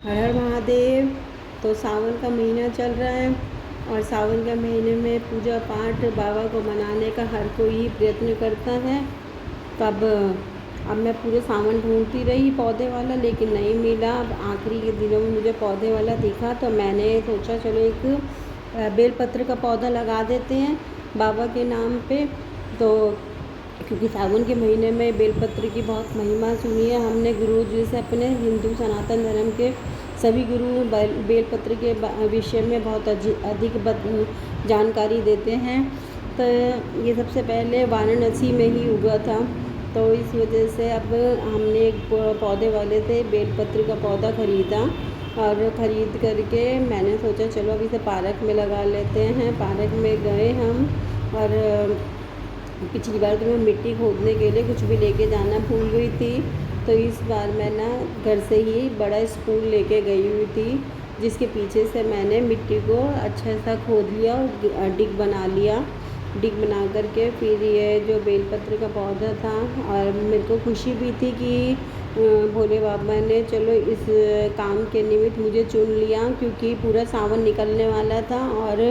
हर हर महादेव। तो सावन का महीना चल रहा है और सावन के महीने में पूजा पाठ बाबा को मनाने का हर कोई प्रयत्न करता है। तब अब मैं पूरे सावन ढूंढती रही पौधे वाला, लेकिन नहीं मिला। अब आखिरी के दिनों में मुझे पौधे वाला दिखा तो मैंने सोचा चलो एक बेलपत्र का पौधा लगा देते हैं बाबा के नाम पे। तो क्योंकि सावन के महीने में बेलपत्र की बहुत महिमा सुनी है हमने गुरु जी से, अपने हिंदू सनातन धर्म के सभी गुरु बेलपत्र के विषय में बहुत अधिक जानकारी देते हैं। तो ये सबसे पहले वाराणसी में ही उगा था, तो इस वजह से अब हमने एक पौधे वाले से बेलपत्र का पौधा ख़रीदा और ख़रीद करके मैंने सोचा चलो अभी इसे पार्क में लगा लेते हैं। पार्क में गए हम, और पिछली बार तो मैं मिट्टी खोदने के लिए कुछ भी लेके जाना भूल गई थी, तो इस बार मैं ना घर से ही बड़ा स्पून लेके गई हुई थी, जिसके पीछे से मैंने मिट्टी को अच्छा सा खोद लिया और डिग बना लिया। डिग बना करके फिर ये जो बेलपत्र का पौधा था, और मेरे को खुशी भी थी कि भोले बाबा ने चलो इस काम के निमित्त मुझे चुन लिया, क्योंकि पूरा सावन निकलने वाला था और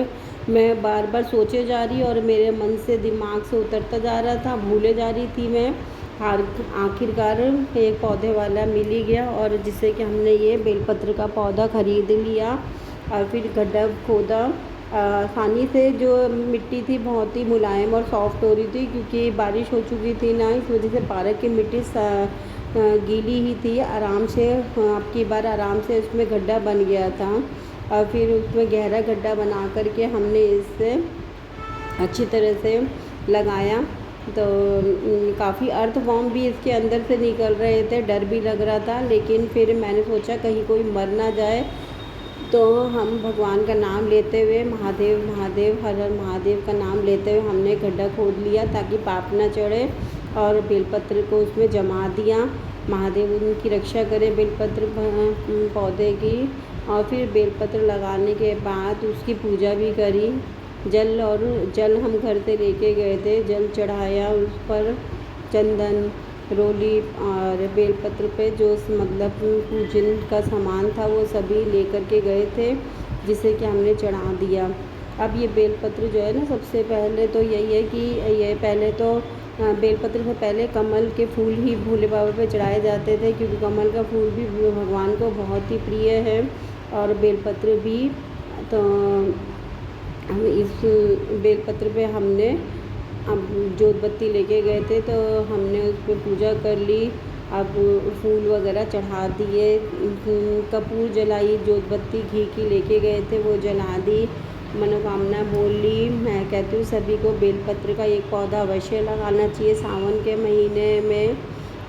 मैं बार बार सोचे जा रही और मेरे मन से दिमाग से उतरता जा रहा था, भूले जा रही थी मैं। आखिरकार एक पौधे वाला मिल ही गया, और जिससे कि हमने ये बेलपत्र का पौधा ख़रीद लिया और फिर गड्ढा खोदा। आसानी से जो मिट्टी थी बहुत ही मुलायम और सॉफ्ट हो रही थी, क्योंकि बारिश हो चुकी थी ना, इस वजह से पार्क की मिट्टी गीली ही थी। आराम से अब की बार आराम से उसमें गड्ढा बन गया था, और फिर उसमें गहरा गड्ढा बना करके हमने इसे अच्छी तरह से लगाया। तो काफ़ी अर्थवॉर्म भी इसके अंदर से निकल रहे थे, डर भी लग रहा था, लेकिन फिर मैंने सोचा कहीं कोई मर ना जाए, तो हम भगवान का नाम लेते हुए महादेव महादेव हर हर महादेव का नाम लेते हुए हमने गड्ढा खोद लिया ताकि पाप ना चढ़े, और बेलपत्र को उसमें जमा दिया। महादेव उनकी रक्षा करे बेलपत्र पौधे की। और फिर बेलपत्र लगाने के बाद उसकी पूजा भी करी। जल हम घर से लेके गए थे, जल चढ़ाया उस पर, चंदन रोली और बेलपत्र पे जो मतलब पूजन का सामान था वो सभी लेकर के गए थे, जिसे कि हमने चढ़ा दिया। अब ये बेलपत्र जो है ना, सबसे पहले तो यही है कि ये पहले तो बेलपत्र से पहले कमल के फूल ही भोले बाबा पे चढ़ाए जाते थे, क्योंकि कमल का फूल भी भगवान को बहुत ही प्रिय है और बेलपत्र भी। तो हम इस बेलपत्र पे हमने अब जोत बत्ती लेके गए थे, तो हमने उस पर पूजा कर ली। अब फूल वगैरह चढ़ा दिए, कपूर जलाई, जोत बत्ती घी की लेके गए थे वो जला दी, मनोकामना बोल ली। मैं कहती हूँ सभी को बेलपत्र का एक पौधा अवश्य लगाना चाहिए सावन के महीने में।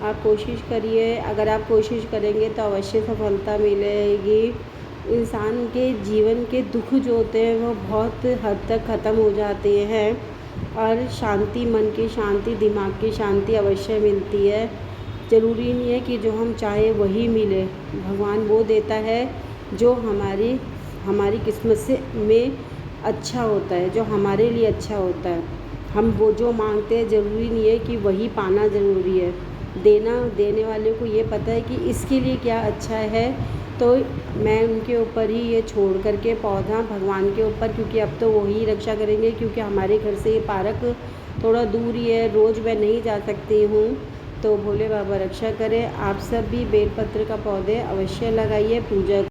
आप कोशिश करिए, अगर आप कोशिश करेंगे तो अवश्य सफलता मिलेगी। इंसान के जीवन के दुख जो होते हैं वो बहुत हद तक ख़त्म हो जाते हैं, और शांति, मन की शांति, दिमाग की शांति अवश्य मिलती है। ज़रूरी नहीं है कि जो हम चाहें वही मिले, भगवान वो देता है जो हमारी किस्मत से में अच्छा होता है, जो हमारे लिए अच्छा होता है। हम वो जो मांगते हैं ज़रूरी नहीं है कि वही पाना ज़रूरी है। देने वाले को ये पता है कि इसके लिए क्या अच्छा है, तो मैं उनके ऊपर ही ये छोड़ करके पौधा भगवान के ऊपर, क्योंकि अब तो वही रक्षा करेंगे, क्योंकि हमारे घर से ये पार्क थोड़ा दूर ही है, रोज़ मैं नहीं जा सकती हूँ। तो भोले बाबा रक्षा करें। आप सब भी बेलपत्र का पौधे अवश्य लगाइए, पूजा